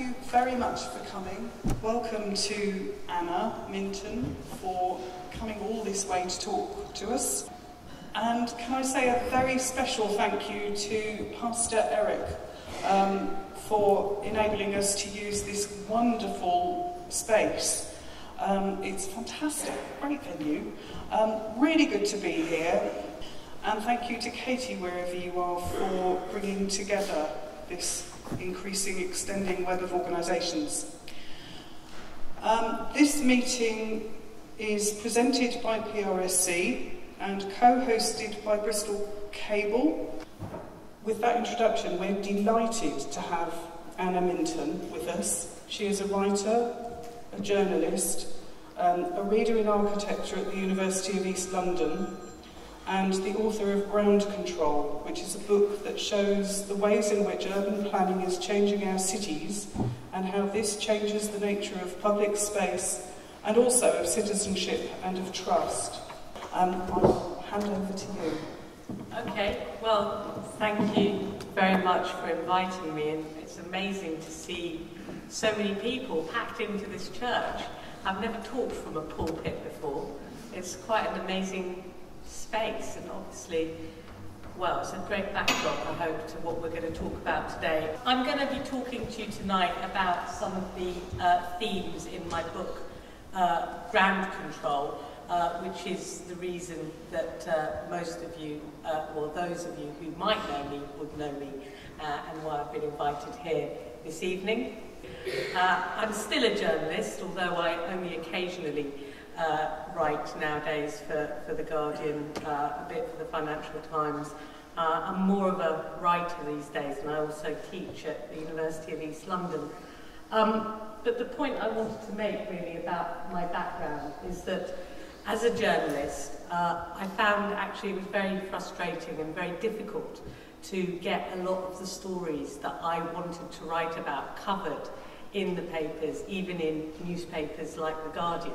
you very much for coming. Welcome to Anna Minton for coming all this way to talk to us. And can I say a very special thank you to Pastor Eric for enabling us to use this wonderful space. It's fantastic, great venue, really good to be here. And thank you to Katie, wherever you are, for bringing together this increasing, extending web of organisations. This meeting is presented by PRSC and co-hosted by Bristol Cable. With that introduction, we're delighted to have Anna Minton with us. She is a writer, a journalist, a reader in architecture at the University of East London, and the author of Ground Control, which is a book that shows the ways in which urban planning is changing our cities and how this changes the nature of public space and also of citizenship and of trust. I'll hand over to you. Okay, well, thank you very much for inviting me, and it's amazing to see so many people packed into this church. I've never talked from a pulpit before. It's quite an amazing space, and obviously, well, it's a great backdrop, I hope, to what we're going to talk about today. I'm going to be talking to you tonight about some of the themes in my book, Ground Control, which is the reason that most of you, or those of you who might know me, would know me, and why I've been invited here this evening. I'm still a journalist, although I only occasionally write nowadays for The Guardian, a bit for the Financial Times. I'm more of a writer these days, and I also teach at the University of East London. But the point I wanted to make really about my background is that as a journalist, I found actually it was very frustrating and very difficult to get a lot of the stories that I wanted to write about covered in the papers, even in newspapers like The Guardian.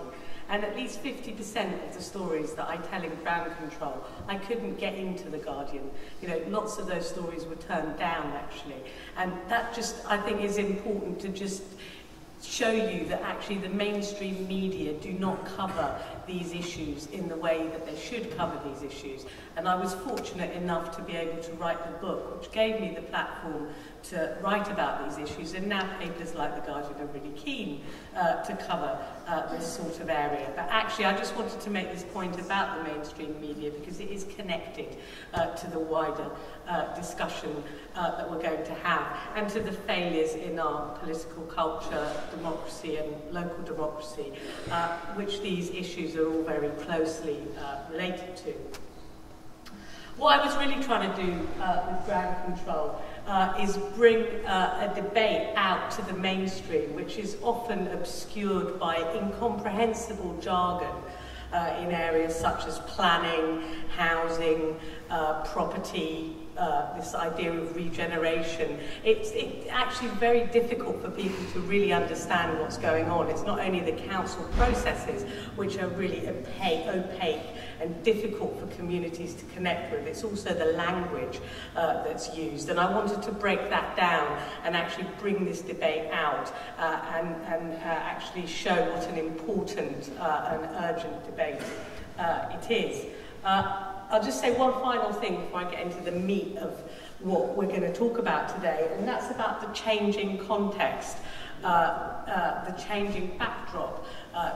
And at least 50% of the stories that I tell in Ground Control, I couldn't get into The Guardian. You know, lots of those stories were turned down, actually. And that just, I think, is important to just show you that actually the mainstream media do not cover these issues in the way that they should cover these issues. And I was fortunate enough to be able to write the book, which gave me the platform to write about these issues, and now papers like The Guardian are really keen to cover this sort of area. But actually I just wanted to make this point about the mainstream media because it is connected to the wider discussion that we're going to have, and to the failures in our political culture, democracy and local democracy, which these issues are all very closely related to. What I was really trying to do with Ground Control is bring a debate out to the mainstream, which is often obscured by incomprehensible jargon in areas such as planning, housing, property, this idea of regeneration. It's actually very difficult for people to really understand what's going on. It's not only the council processes, which are really opaque and difficult for communities to connect with, it's also the language that's used. And I wanted to break that down and actually bring this debate out and actually show what an important and urgent debate it is. I'll just say one final thing before I get into the meat of what we're going to talk about today, and that's about the changing context, the changing backdrop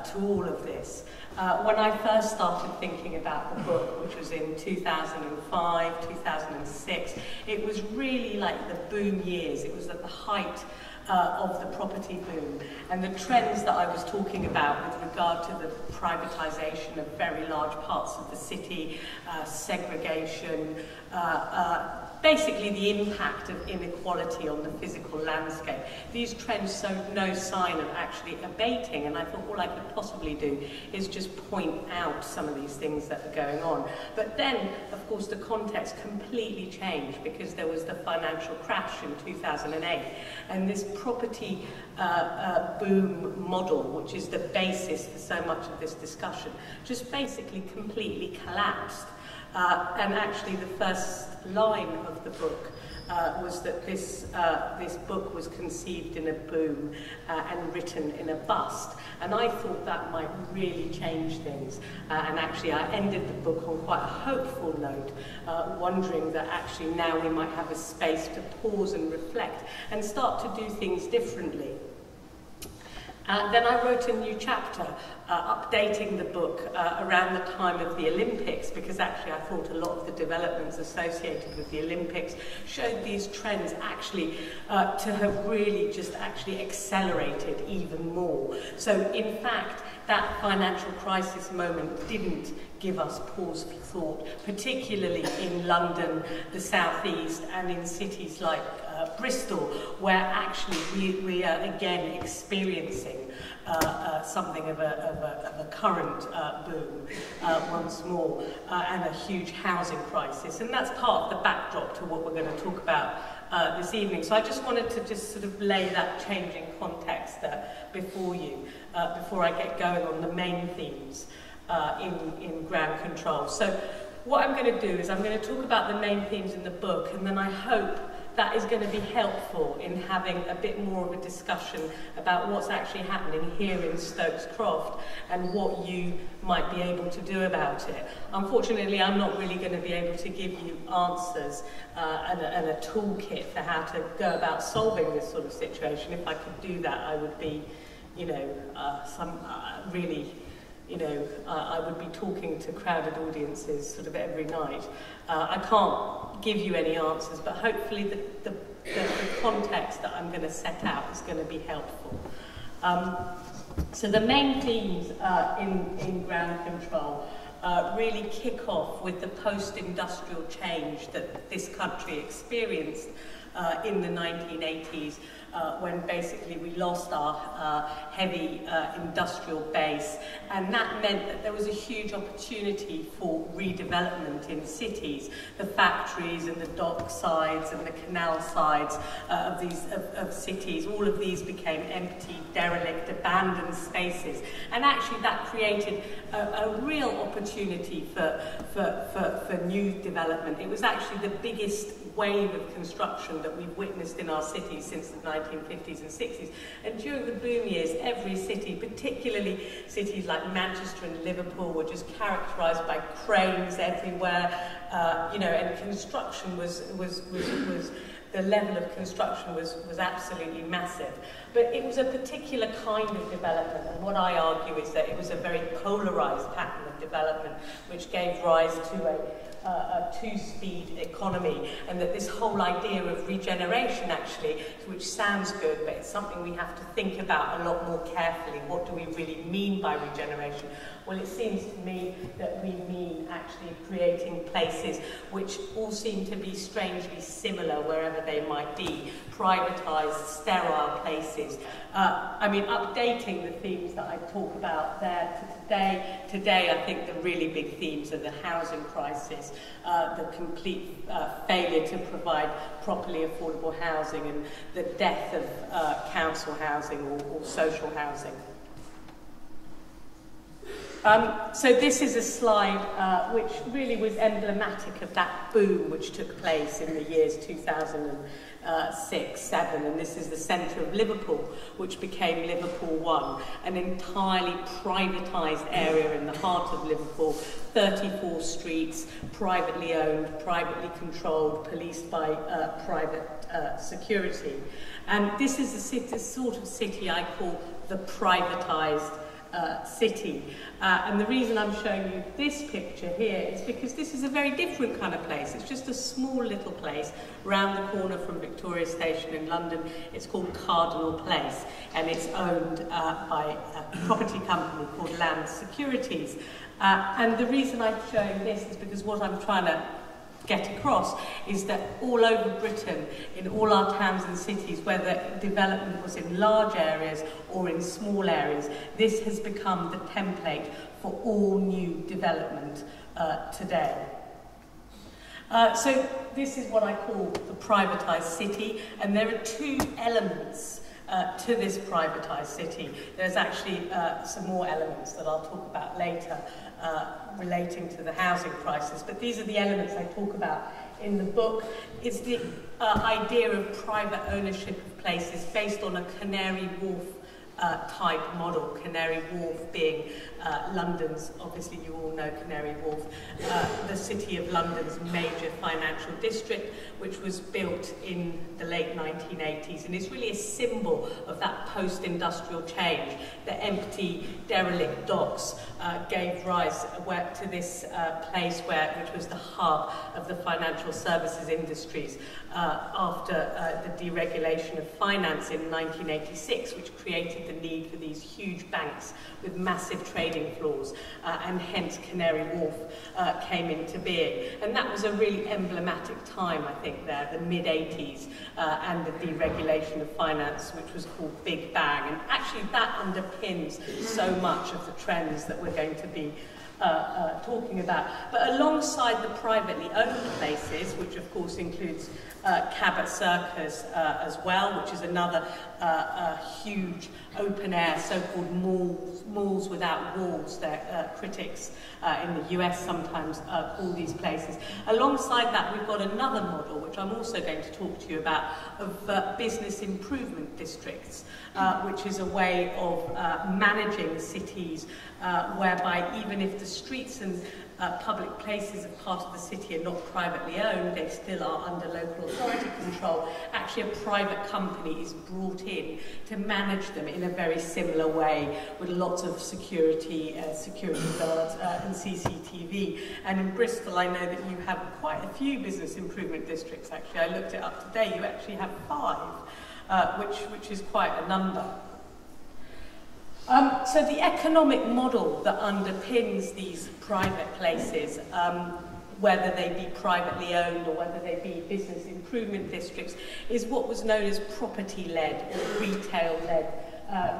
to all of this. When I first started thinking about the book, which was in 2005, 2006, it was really like the boom years. It was at the height of the property boom, and the trends that I was talking about with regard to the privatisation of very large parts of the city, segregation, basically the impact of inequality on the physical landscape. These trends showed no sign of actually abating, and I thought all I could possibly do is just point out some of these things that are going on. But then, of course, the context completely changed because there was the financial crash in 2008, and this property boom model, which is the basis for so much of this discussion, just basically completely collapsed. And actually the first line of the book was that this book was conceived in a boom and written in a bust. And I thought that might really change things. And actually I ended the book on quite a hopeful note, wondering that actually now we might have a space to pause and reflect and start to do things differently. Then I wrote a new chapter, updating the book around the time of the Olympics, because actually I thought a lot of the developments associated with the Olympics showed these trends actually to have really just actually accelerated even more. So in fact, that financial crisis moment didn't give us pause for thought, particularly in London, the South East, and in cities like Bristol, where actually we are again experiencing something of a current boom once more, and a huge housing crisis. And that's part of the backdrop to what we're going to talk about this evening. So I just wanted to just sort of lay that changing context before you, before I get going on the main themes in ground control. So what I'm going to do is I'm going to talk about the main themes in the book, and then I hope that is going to be helpful in having a bit more of a discussion about what's actually happening here in Stokes Croft and what you might be able to do about it. Unfortunately, I'm not really going to be able to give you answers and a toolkit for how to go about solving this sort of situation. If I could do that, I would be, you know, really, you know, I would be talking to crowded audiences sort of every night. I can't give you any answers, but hopefully the context that I'm going to set out is going to be helpful. So the main themes in ground control really kick off with the post-industrial change that this country experienced in the 1980s, when basically we lost our heavy industrial base, and that meant that there was a huge opportunity for redevelopment in cities. The factories and the dock sides and the canal sides of cities, all of these became empty, derelict, abandoned spaces, and actually that created a real opportunity for new development. It was actually the biggest wave of construction that we've witnessed in our cities since the 1950s and 60s. And during the boom years, every city, particularly cities like Manchester and Liverpool, were just characterised by cranes everywhere, you know, and construction was the level of construction was absolutely massive. But it was a particular kind of development, and what I argue is that it was a very polarised pattern of development, which gave rise to a two-speed economy, and that this whole idea of regeneration actually, which sounds good, but it's something we have to think about a lot more carefully. What do we really mean by regeneration? Well, it seems to me that we mean actually creating places which all seem to be strangely similar wherever they might be, privatised, sterile places. I mean, updating the themes that I talk about there to today. Today, I think the really big themes are the housing crisis, the complete failure to provide properly affordable housing, and the death of council housing or social housing. So this is a slide which really was emblematic of that boom which took place in the years 2006, 7, and this is the centre of Liverpool, which became Liverpool 1, an entirely privatised area in the heart of Liverpool, 34 streets, privately owned, privately controlled, policed by private security. And this is the sort of city I call the privatised city. And the reason I'm showing you this picture here is because this is a very different kind of place. It's just a small little place round the corner from Victoria Station in London. It's called Cardinal Place, and it's owned by a property company called Land Securities. And the reason I'm showing this is because what I'm trying to get across is that all over Britain, in all our towns and cities, whether development was in large areas or in small areas, this has become the template for all new development today. So this is what I call the privatised city, and there are two elements to this privatised city. There's actually some more elements that I'll talk about later relating to the housing crisis, but these are the elements I talk about in the book. It's the idea of private ownership of places based on a Canary Wharf type model, Canary Wharf being London's, obviously you all know Canary Wharf, the City of London's major financial district, which was built in the late 1980s, and it's really a symbol of that post-industrial change. The empty, derelict docks gave rise to this place which was the hub of the financial services industries after the deregulation of finance in 1986, which created the need for these huge banks with massive trading floors, and hence Canary Wharf came into being. And that was a really emblematic time, I think, there, the mid-80s, and the deregulation of finance, which was called Big Bang. And actually that underpins so much of the trends that we're going to be talking about. But alongside the privately owned places, which of course includes Cabot Circus as well, which is another huge open-air, so-called malls without walls that critics in the US sometimes call these places. Alongside that, we've got another model, which I'm also going to talk to you about, of business improvement districts, which is a way of managing cities whereby even if the streets and public places of part of the city are not privately owned, they still are under local authority control. Actually, a private company is brought in to manage them in a very similar way, with lots of security guards and CCTV. And in Bristol, I know that you have quite a few business improvement districts, actually. I looked it up today. You actually have 5, which is quite a number. So the economic model that underpins these private places, whether they be privately owned or whether they be business improvement districts, is what was known as property-led or retail-led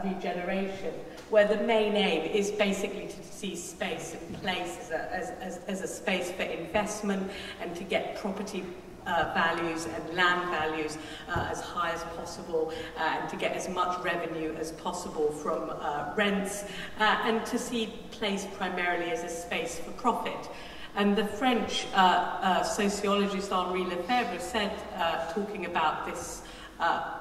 regeneration, where the main aim is basically to see space and place as a space for investment and to get property values and land values as high as possible, and to get as much revenue as possible from rents, and to see place primarily as a space for profit. And the French sociologist Henri Lefebvre said, talking about this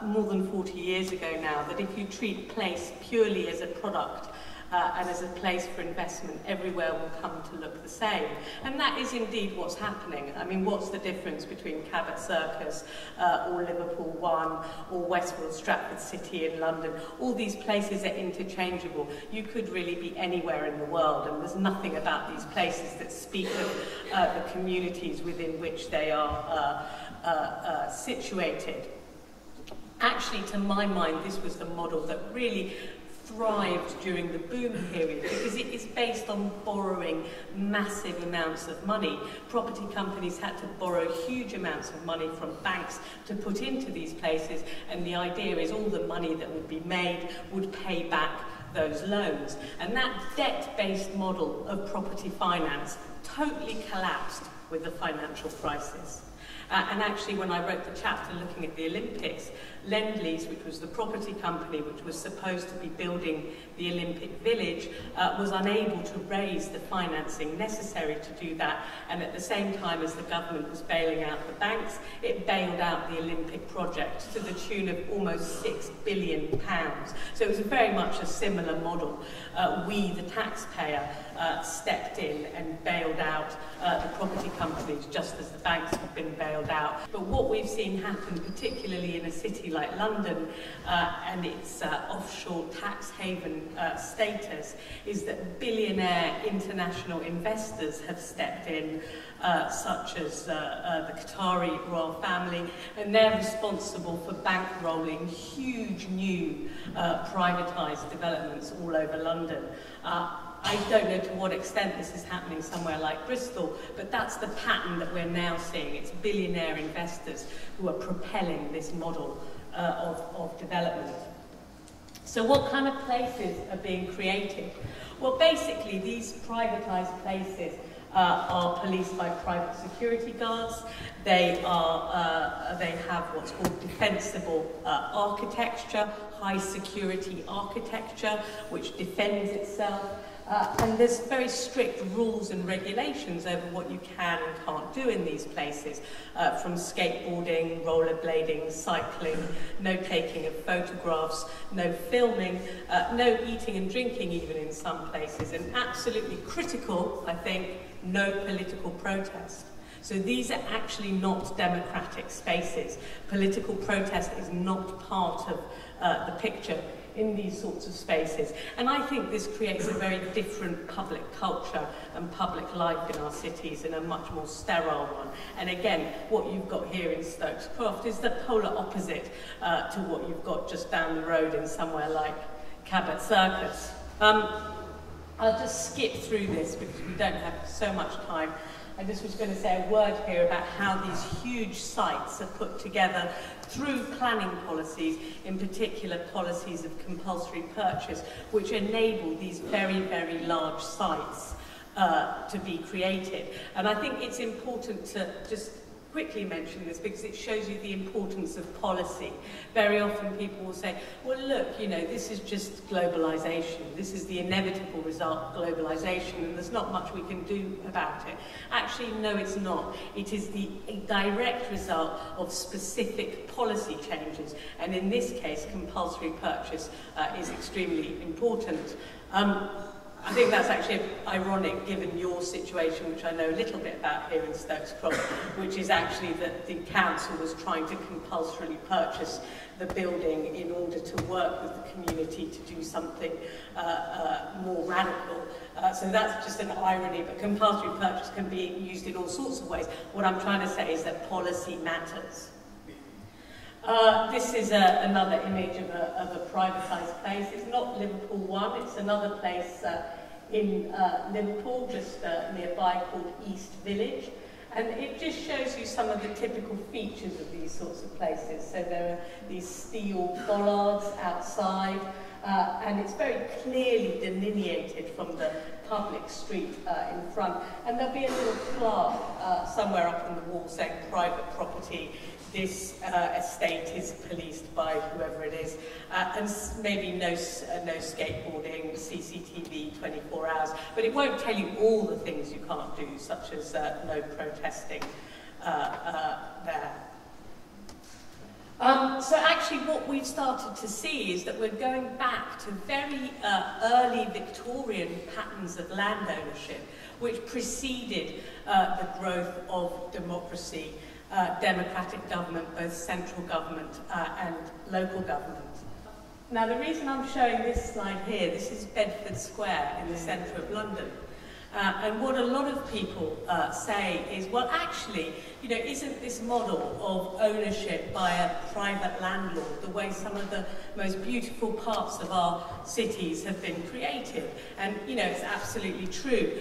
more than 40 years ago now, that if you treat place purely as a product and as a place for investment, everywhere will come to look the same. And that is indeed what's happening. I mean, what's the difference between Cabot Circus or Liverpool One or Westfield Stratford City in London? All these places are interchangeable. You could really be anywhere in the world, and there's nothing about these places that speak of the communities within which they are situated. Actually, to my mind, this was the model that really thrived during the boom period, because it is based on borrowing massive amounts of money. Property companies had to borrow huge amounts of money from banks to put into these places, and the idea is all the money that would be made would pay back those loans. And that debt-based model of property finance totally collapsed with the financial crisis. And actually, when I wrote the chapter looking at the Olympics, Lend-Lease, which was the property company which was supposed to be building the Olympic Village, was unable to raise the financing necessary to do that. And at the same time as the government was bailing out the banks, it bailed out the Olympic project to the tune of almost £6 billion. So it was very much a similar model. We, the taxpayer, stepped in and bailed out the property companies just as the banks have been bailed out. But what we've seen happen, particularly in a city like London and its offshore tax haven status, is that billionaire international investors have stepped in, such as the Qatari royal family, and they're responsible for bankrolling huge new privatised developments all over London. I don't know to what extent this is happening somewhere like Bristol, but that's the pattern that we're now seeing. It's billionaire investors who are propelling this model of development. So what kind of places are being created? Well, basically, these privatised places are policed by private security guards. They have what's called defensible architecture, high security architecture, which defends itself. And there's very strict rules and regulations over what you can and can't do in these places, from skateboarding, rollerblading, cycling, no taking of photographs, no filming, no eating and drinking even in some places, and absolutely critical, I think, no political protest. So these are actually not democratic spaces. Political protest is not part of the picture in these sorts of spaces. And I think this creates a very different public culture and public life in our cities, and a much more sterile one. And again, what you've got here in Stokes Croft is the polar opposite to what you've got just down the road in somewhere like Cabot Circus. I'll just skip through this because we don't have so much time. I just was going to say a word here about how these huge sites are put together through planning policies, in particular policies of compulsory purchase, which enable these very, very large sites to be created. And I think it's important to just quickly mention this because it shows you the importance of policy. Very often people will say, well look, you know, this is just globalization, this is the inevitable result of globalization and there's not much we can do about it. Actually, no, it's not. It is the direct result of specific policy changes, and in this case compulsory purchase is extremely important. I think that's actually ironic given your situation, which I know a little bit about here in Stokes Croft, which is actually that the council was trying to compulsorily purchase the building in order to work with the community to do something more radical. So that's just an irony, but compulsory purchase can be used in all sorts of ways. What I'm trying to say is that policy matters. This is another image of a privatised place. It's not Liverpool 1, it's another place in Liverpool, just nearby, called East Village. And it just shows you some of the typical features of these sorts of places. So there are these steel bollards outside, and it's very clearly delineated from the public street in front. And there'll be a little plaque somewhere up on the wall saying private property. This estate is policed by whoever it is, and maybe no skateboarding, CCTV 24 hours, but it won't tell you all the things you can't do, such as no protesting there. So actually what we've started to see is that we're going back to very early Victorian patterns of land ownership, which preceded the growth of democracy, democratic government, both central government and local government. Now the reason I'm showing this slide here, this is Bedford Square in the centre of London. And what a lot of people say is, well actually, you know, isn't this model of ownership by a private landlord the way some of the most beautiful parts of our cities have been created? And, you know, it's absolutely true.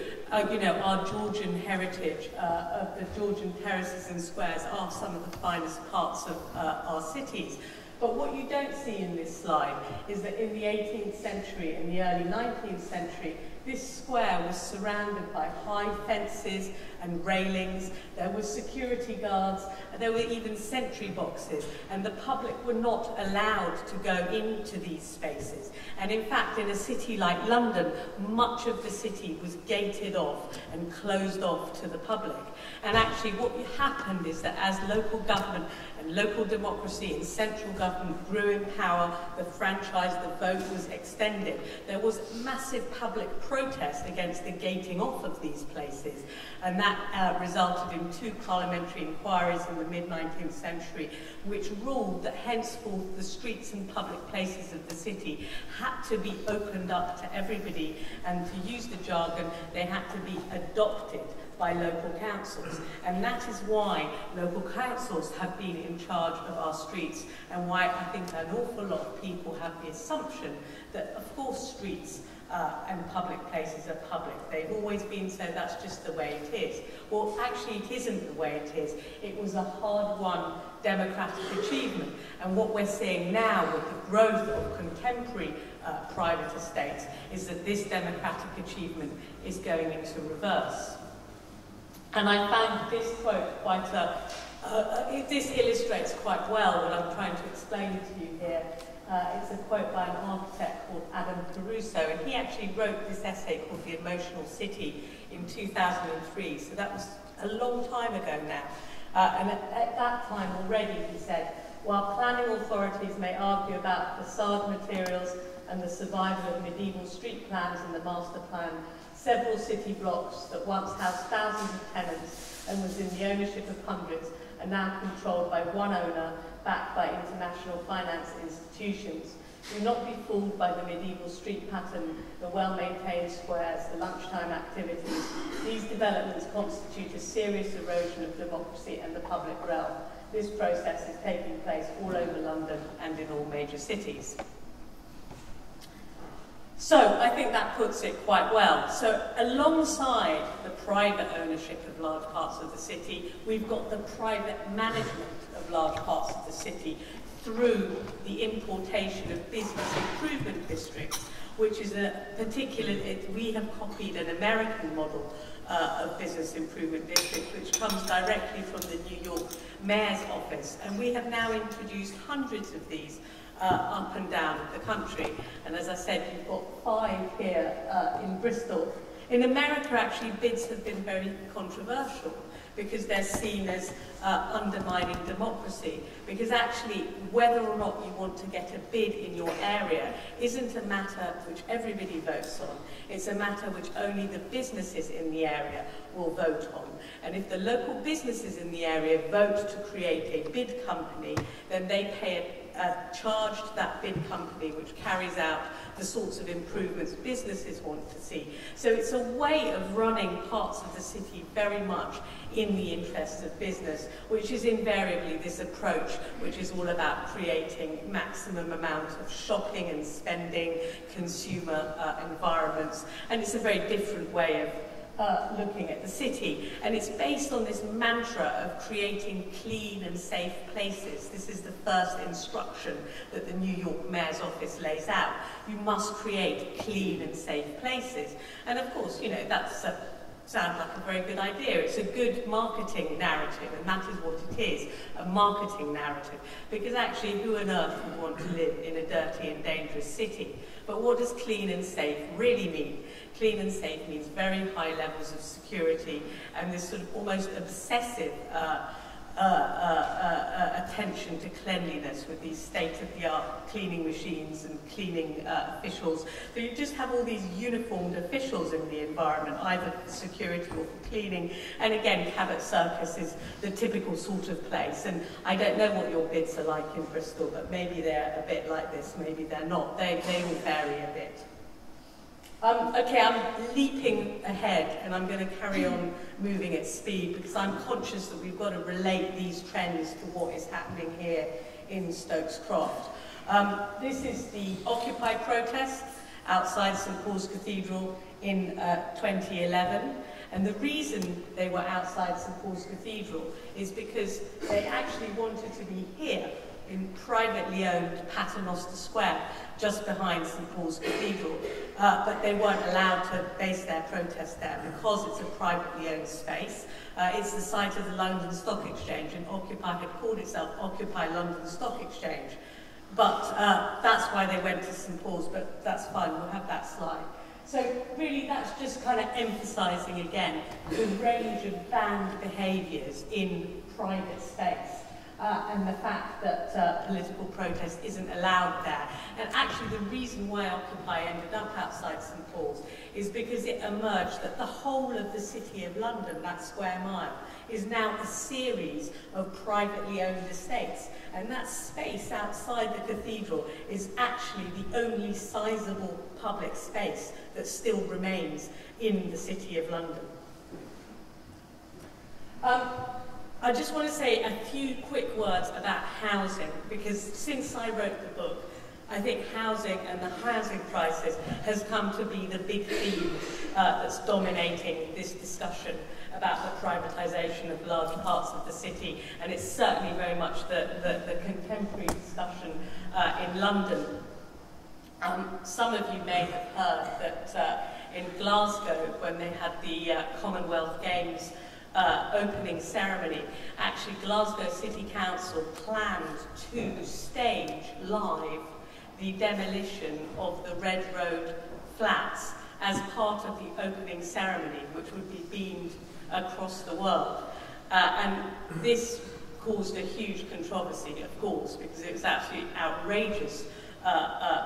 You know, our Georgian heritage of the Georgian terraces and squares are some of the finest parts of our cities. But what you don't see in this slide is that in the 18th century and the early 19th century, this square was surrounded by high fences and railings. There were security guards, and there were even sentry boxes, and the public were not allowed to go into these spaces. And in fact, in a city like London, much of the city was gated off and closed off to the public. And actually what happened is that as local government and local democracy and central government grew in power, the franchise, the vote was extended. There was massive public protest against the gating off of these places, and that resulted in 2 parliamentary inquiries in the mid-19th century, which ruled that henceforth the streets and public places of the city had to be opened up to everybody, and to use the jargon, they had to be adopted by local councils. And that is why local councils have been in charge of our streets, and why I think an awful lot of people have the assumption that, of course, streets and public places are public. They've always been so, that's just the way it is. Well, actually, it isn't the way it is. It was a hard-won democratic achievement. And what we're seeing now with the growth of contemporary private estates is that this democratic achievement is going into reverse. And I found this quote quite this illustrates quite well what I'm trying to explain to you here. It's a quote by an architect called Adam Caruso, and he actually wrote this essay called The Emotional City in 2003, so that was a long time ago now. And at that time already he said, while planning authorities may argue about facade materials and the survival of medieval street plans in the master plan, several city blocks that once housed thousands of tenants and was in the ownership of hundreds are now controlled by one owner, backed by international finance institutions. Do not be fooled by the medieval street pattern, the well-maintained squares, the lunchtime activities. These developments constitute a serious erosion of democracy and the public realm. This process is taking place all over London and in all major cities. So I think that puts it quite well. So alongside the private ownership of large parts of the city, we've got the private management of large parts of the city through the importation of business improvement districts, which is a particular, we have copied an American model of business improvement district, which comes directly from the New York Mayor's office. And we have now introduced hundreds of these up and down the country. And as I said, you've got 5 here in Bristol. In America, actually, bids have been very controversial because they're seen as undermining democracy. Because actually, whether or not you want to get a bid in your area isn't a matter which everybody votes on. It's a matter which only the businesses in the area will vote on. And if the local businesses in the area vote to create a bid company, then they pay a charge to that bid company which carries out the sorts of improvements businesses want to see. So it's a way of running parts of the city very much in the interests of business, which is invariably this approach which is all about creating maximum amount of shopping and spending, consumer environments, and it's a very different way of looking at the city. And it's based on this mantra of creating clean and safe places. This is the first instruction that the New York Mayor's office lays out. You must create clean and safe places. And of course, you know, that's sounds like a very good idea. It's a good marketing narrative, and that is what it is, a marketing narrative. Because actually, who on earth would want to live in a dirty and dangerous city? But what does clean and safe really mean? Clean and safe means very high levels of security and this sort of almost obsessive attention to cleanliness with these state-of-the-art cleaning machines and cleaning officials. So you just have all these uniformed officials in the environment, either for security or for cleaning. And again, Cabot Circus is the typical sort of place. And I don't know what your bids are like in Bristol, but maybe they're a bit like this, maybe they're not. They will vary a bit. Okay, I'm leaping ahead and I'm going to carry on moving at speed because I'm conscious that we've got to relate these trends to what is happening here in Stokes Croft. This is the Occupy protest outside St Paul's Cathedral in 2011. And the reason they were outside St Paul's Cathedral is because they actually wanted to be here in privately owned Paternoster Square, just behind St Paul's Cathedral, but they weren't allowed to base their protest there because it's a privately owned space. It's the site of the London Stock Exchange, and Occupy had called itself Occupy London Stock Exchange. But that's why they went to St Paul's, but that's fine, we'll have that slide. So really that's just kind of emphasising again the range of banned behaviours in private space. And the fact that political protest isn't allowed there. And actually the reason why Occupy ended up outside St Paul's is because it emerged that the whole of the City of London, that square mile, is now a series of privately owned estates. And that space outside the cathedral is actually the only sizable public space that still remains in the City of London. I just want to say a few quick words about housing, because since I wrote the book, I think housing and the housing crisis has come to be the big theme that's dominating this discussion about the privatisation of large parts of the city, and it's certainly very much the contemporary discussion in London. Some of you may have heard that in Glasgow, when they had the Commonwealth Games opening ceremony, actually Glasgow City Council planned to stage live the demolition of the Red Road flats as part of the opening ceremony, which would be beamed across the world. And this caused a huge controversy, of course, because it was absolutely outrageous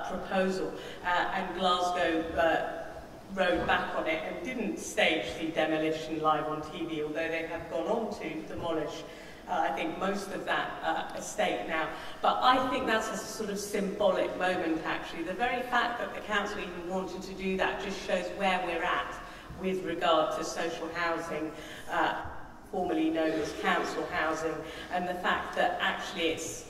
proposal, and Glasgow rode back on it and didn't stage the demolition live on TV, although they have gone on to demolish I think most of that estate now. But I think that's a sort of symbolic moment, actually. The very fact that the council even wanted to do that just shows where we're at with regard to social housing, formerly known as council housing, and the fact that actually it's,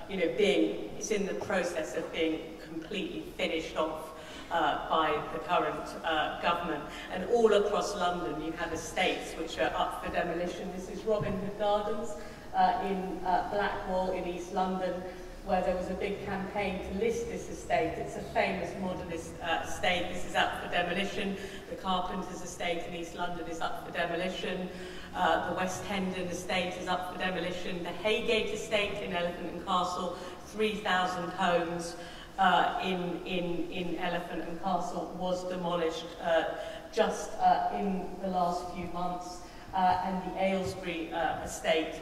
it's in the process of being completely finished off by the current government. And all across London you have estates which are up for demolition. This is Robin Hood Gardens in Blackwall in East London, where there was a big campaign to list this estate. It's a famous modernist estate. This is up for demolition. The Carpenters estate in East London is up for demolition. The West Hendon estate is up for demolition. The Haygate estate in Elephant and Castle, 3,000 homes in Elephant and Castle was demolished just in the last few months. And the Aylesbury estate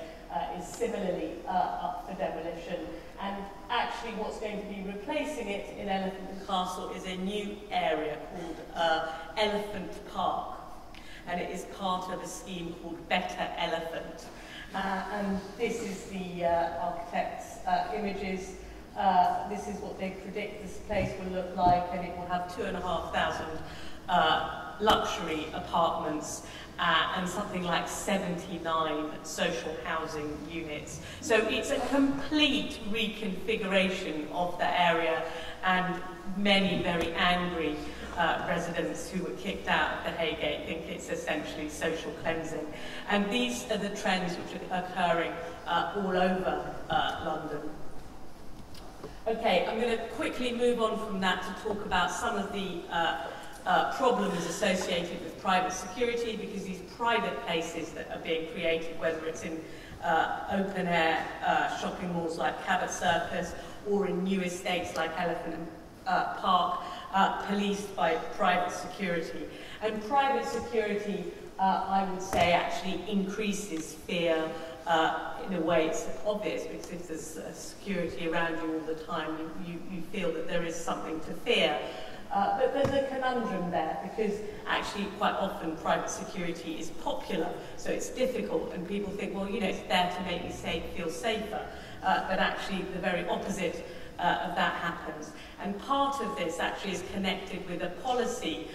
is similarly up for demolition. And actually what's going to be replacing it in Elephant and Castle is a new area called Elephant Park. And it is part of a scheme called Better Elephant. And this is the architect's images. This is what they predict this place will look like, and it will have 2,500 luxury apartments and something like 79 social housing units. So it's a complete reconfiguration of the area, and many very angry residents who were kicked out of the Haygate think it's essentially social cleansing. And these are the trends which are occurring all over London. Okay, I'm going to quickly move on from that to talk about some of the problems associated with private security, because these private places that are being created, whether it's in open-air shopping malls like Cabot Circus or in new estates like Elephant Park, policed by private security. And private security, I would say, actually increases fear. In a way, it's obvious, because if there's security around you all the time, you feel that there is something to fear. But there's a conundrum there, because actually quite often private security is popular, so it's difficult, and people think, well, it's there to make me feel safer. But actually the very opposite of that happens. And part of this actually is connected with a policy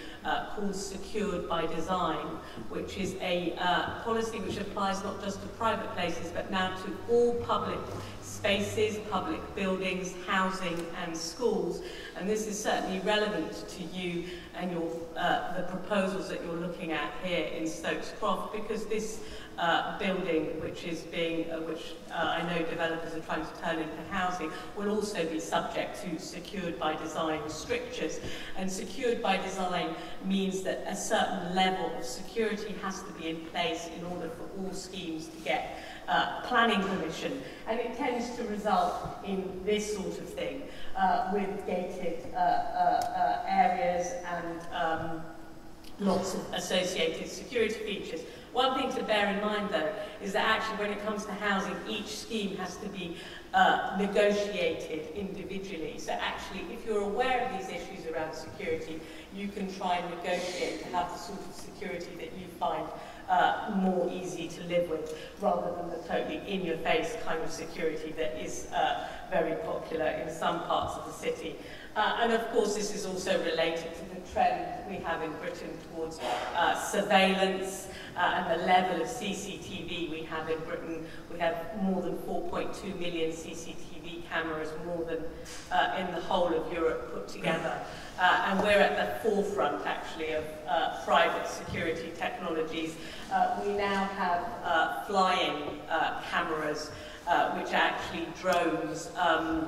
called Secured by Design, which is a policy which applies not just to private places, but now to all public spaces, public buildings, housing and schools. And this is certainly relevant to you and the proposals that you're looking at here in Stokes Croft, because this building, which is which I know developers are trying to turn into housing, will also be subject to Secured by Design strictures. And Secured by Design means that a certain level of security has to be in place in order for all schemes to get planning permission. And it tends to result in this sort of thing, with gated areas and lots of associated security features. One thing to bear in mind, though, is that actually when it comes to housing, each scheme has to be negotiated individually. So actually, if you're aware of these issues around security, you can try and negotiate to have the sort of security that you find more easy to live with, rather than the totally in-your-face kind of security that is very popular in some parts of the city. And of course, this is also related to the trend we have in Britain towards surveillance and the level of CCTV we have in Britain. We have more than 4.2 million CCTV cameras, more than in the whole of Europe put together. And we're at the forefront, actually, of private security technologies. We now have flying cameras, which are actually drones.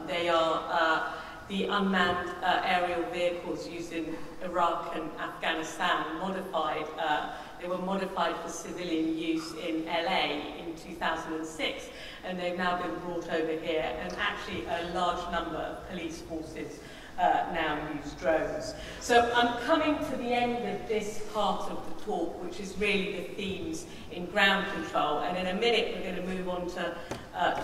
They are the unmanned aerial vehicles used in Iraq and Afghanistan, modified They were modified for civilian use in LA in 2006, and they've now been brought over here, and actually a large number of police forces now use drones. So I'm coming to the end of this part of the talk, which is really the themes in ground control, and in a minute we're going to move on to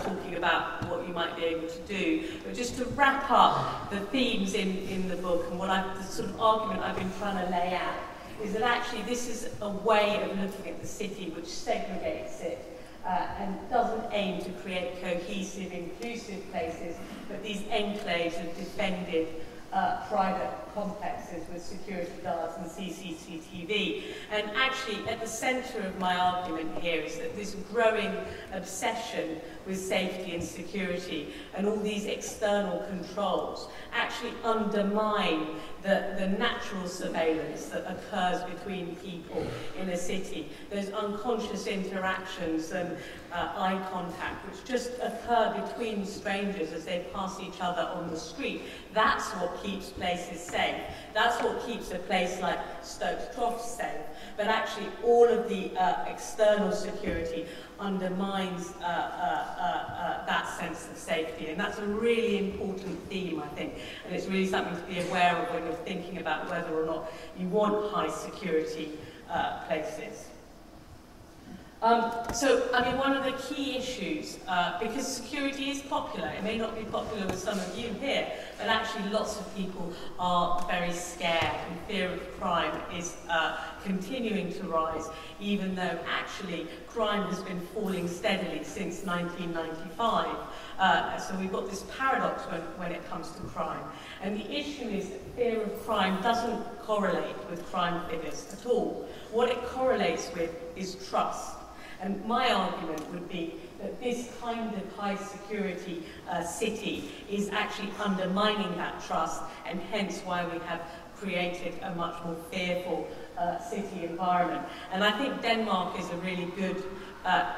talking about what you might be able to do. But just to wrap up the themes in the book, and the sort of argument I've been trying to lay out, is that actually this is a way of looking at the city which segregates it and doesn't aim to create cohesive, inclusive places, but these enclaves of defended private complexes with security guards and CCTV. And actually, at the centre of my argument here is that this growing obsession with safety and security and all these external controls actually undermine the natural surveillance that occurs between people in a city. Those unconscious interactions and eye contact which just occur between strangers as they pass each other on the street. That's what keeps places safe. That's what keeps a place like Stokes Croft safe. But actually all of the external security undermines that sense of safety. And that's a really important theme, I think. And it's really something to be aware of when you're thinking about whether or not you want high security places. So, I mean, one of the key issues, because security is popular, it may not be popular with some of you here, but actually lots of people are very scared, and fear of crime is continuing to rise, even though actually crime has been falling steadily since 1995. So we've got this paradox when it comes to crime. And the issue is that fear of crime doesn't correlate with crime figures at all. What it correlates with is trust. And my argument would be that this kind of high security city is actually undermining that trust, and hence why we have created a much more fearful city environment. And I think Denmark is a really good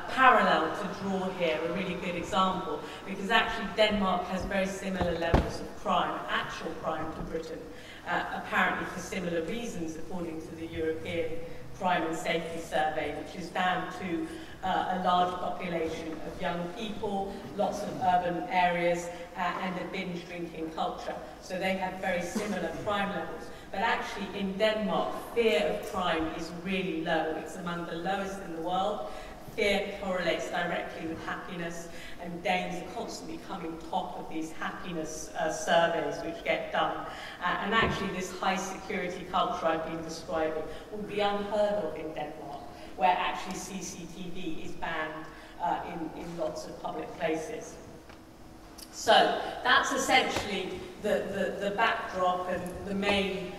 parallel to draw here, a really good example, because actually Denmark has very similar levels of crime, actual crime, to Britain, apparently for similar reasons according to the European Crime and Safety Survey, which is down to a large population of young people, lots of urban areas, and a binge drinking culture. So they have very similar crime levels. But actually in Denmark, fear of crime is really low. It's among the lowest in the world. Fear correlates directly with happiness, and Danes are constantly coming top of these happiness surveys which get done. And actually this high security culture I've been describing will be unheard of in Denmark, where actually CCTV is banned in lots of public places. So that's essentially the backdrop and the main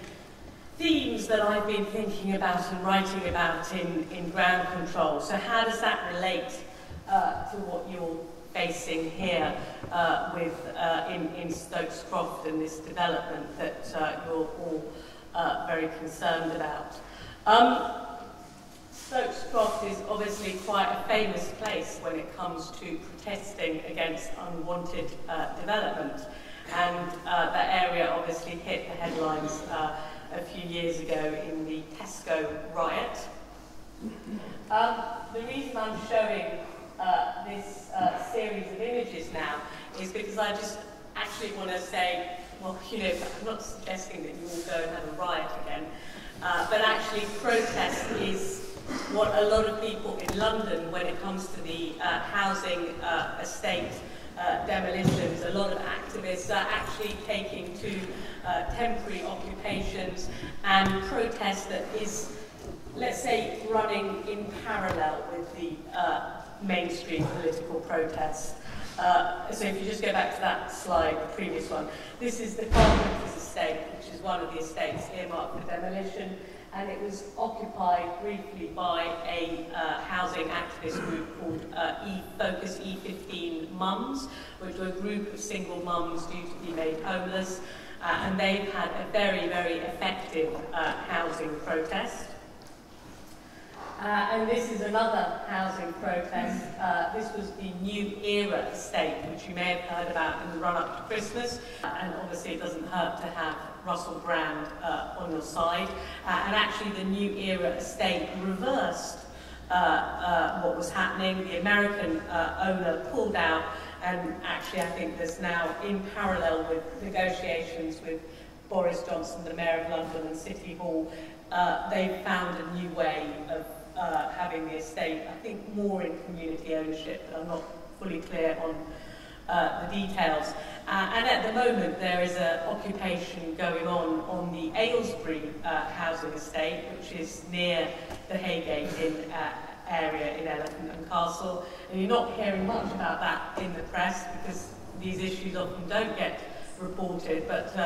themes that I've been thinking about and writing about in ground control. So how does that relate to what you're facing here in Stokes Croft and this development that you're all very concerned about? Stokes Croft is obviously quite a famous place when it comes to protesting against unwanted development, and that area obviously hit the headlines a few years ago in the Tesco riot. The reason I'm showing this series of images now is because I just actually want to say, well, you know, I'm not suggesting that you all go and have a riot again, but actually protest is what a lot of people in London, when it comes to the housing estate demolitions, a lot of activists are actually taking to temporary occupations and protest that is, let's say, running in parallel with the mainstream political protest. So if you just go back to that slide, the previous one, this is the Carpenter's estate, which is one of the estates earmarked for demolition, and it was occupied briefly by a housing activist group called Focus E15 Mums, which were a group of single mums due to be made homeless, and they've had a very, very effective housing protest. And this is another housing protest. This was the New Era estate, which you may have heard about in the run-up to Christmas. And obviously it doesn't hurt to have Russell Brand on your side. And actually the New Era estate reversed what was happening. The American owner pulled out, and actually I think there's now, in parallel with negotiations with Boris Johnson, the Mayor of London, and City Hall, they've found a new way of having the estate, I think more in community ownership, but I'm not fully clear on the details. And at the moment there is an occupation going on the Aylesbury housing estate, which is near the Haygate area in Elephant and Castle. And you're not hearing much about that in the press because these issues often don't get reported, but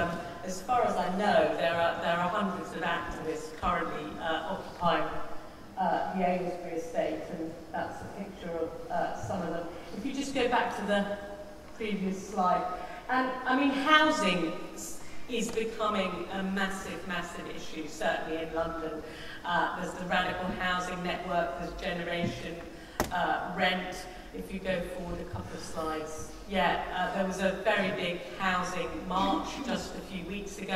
as far as I know, there are hundreds of activists currently occupying the Aylesbury estate, and that's a picture of some of them. If you just go back to the previous slide, and I mean, housing is becoming a massive, massive issue, certainly in London. There's the Radical Housing Network, there's Generation Rent. If you go forward a couple of slides. Yeah, there was a very big housing march just a few weeks ago,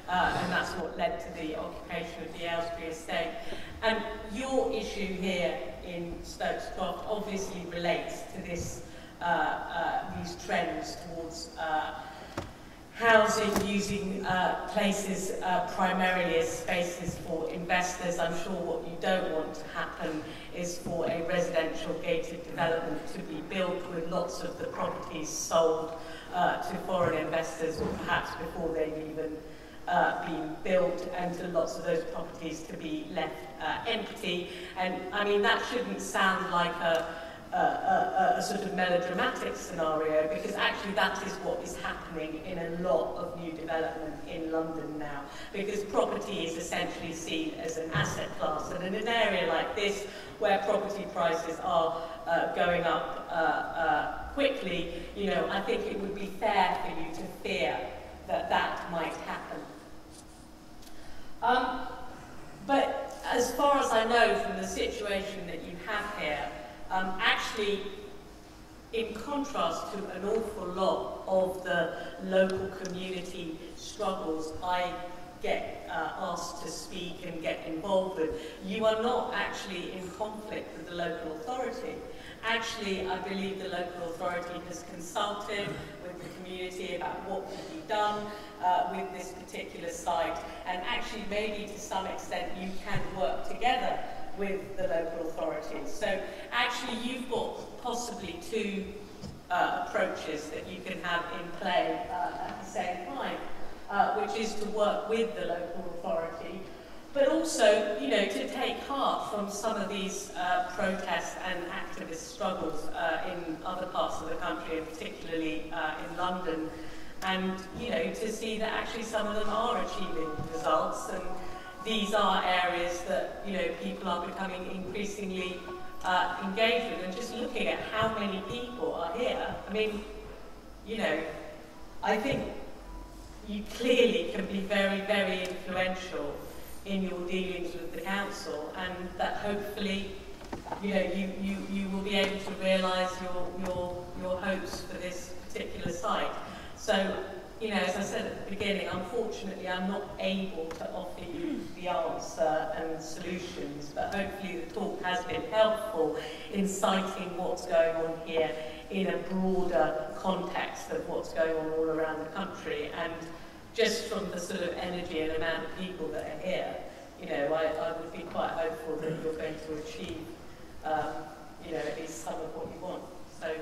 and that's what led to the occupation of the Aylesbury estate. And your issue here in Stokes Croft obviously relates to this, these trends towards housing, using places primarily as spaces for investors. I'm sure what you don't want to happen is for a residential gated development to be built with lots of the properties sold to foreign investors, or perhaps before they've even been built, and to lots of those properties to be left empty. And I mean, that shouldn't sound like a sort of melodramatic scenario, because actually that is what is happening in a lot of new development in London now, because property is essentially seen as an asset class, and in an area like this where property prices are going up quickly, you know, I think it would be fair for you to fear that that might happen. But as far as I know from the situation that you have here, actually, in contrast to an awful lot of the local community struggles I get asked to speak and get involved with, you are not actually in conflict with the local authority. Actually, I believe the local authority has consulted with the community about what could be done with this particular site, and actually maybe to some extent you can work together with the local authorities. So actually you've got possibly two approaches that you can have in play at the same time, which is to work with the local authority, but also, you know, to take heart from some of these protests and activist struggles in other parts of the country, and particularly in London, and, you know, to see that actually some of them are achieving results, and these are areas that, you know, people are becoming increasingly engaged with. And just looking at how many people are here, I mean, you know, I think you clearly can be very, very influential in your dealings with the council, and that hopefully, you know, you will be able to realise your hopes for this particular site. So, you know, as I said at the beginning, unfortunately I'm not able to offer you the answer and solutions, but hopefully the talk has been helpful in citing what's going on here in a broader context of what's going on all around the country. And just from the sort of energy and amount of people that are here, you know, I would be quite hopeful that you're going to achieve, you know, at least some of what you want. So.